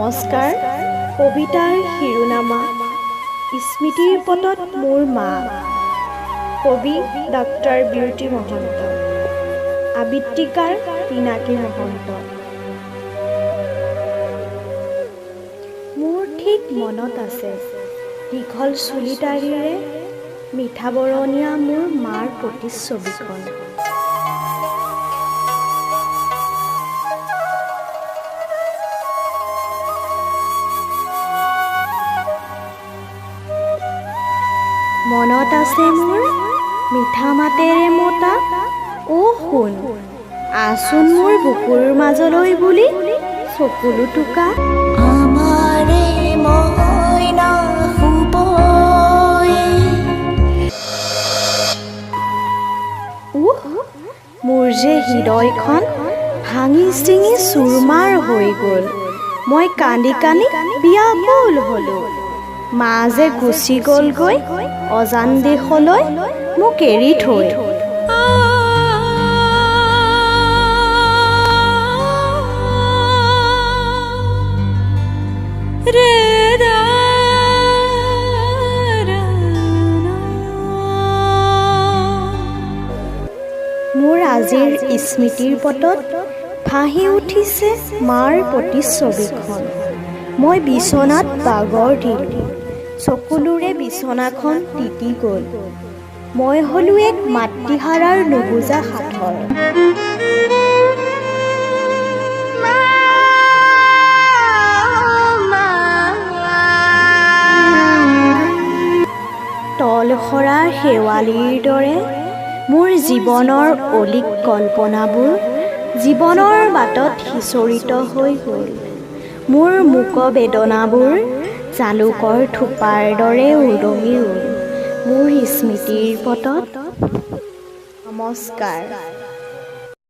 নমস্কাৰ। কবিতাৰ শিৰোনামা স্মৃতিৰ পটত মোৰ মা। কবি ডক্টৰ বিউতি মহন্ত। আবৃত্তিকাৰ পিনাকী মহন্ত। মোৰ ঠিক মনত আছে, দীঘল চুলিতাৰিৰে মিঠা বৰণীয়া মোৰ মাৰ প্ৰতিচ্ছবিখন। মনত আছে মোৰ মিঠা মাতেৰে মতা, অ' শুন আচোন মোৰ বুকুৰ মাজলৈ বুলি চকুলো টোকা। আমাৰে মইনা শুবয়ে। মোৰ যে হৃদয়খন ভাঙি চিঙি চুৰমাৰ হৈ গ'ল। মই কান্দি কান্দি বিয়াকুল হ'লো। মা যে গুচি গ'লগৈ অজান দেশলৈ মোক এৰি থৈ। মোৰ আজিৰ স্মৃতিৰ পটত ভাহি উঠিছে মাৰ প্ৰতিচ্ছবিখন। মই বিচনাত বাগৰ দিলোঁ, চকুলোৰে বিচনাখন তিতি গ'ল। মই হ'লো এক মাতৃহাৰাৰ নুবুজা সাঁথৰ। তলসৰা শেৱালিৰ দৰে মোৰ জীৱনৰ অলিক কল্পনাবোৰ জীৱনৰ বাটত সিঁচৰিত হৈ গ'ল। মোৰ মূক বেদনাবোৰ জালুকৰ থোপাৰ দৰে উদঙি ৰ'ল মোৰ স্মৃতিৰ পটত। নমস্কাৰ।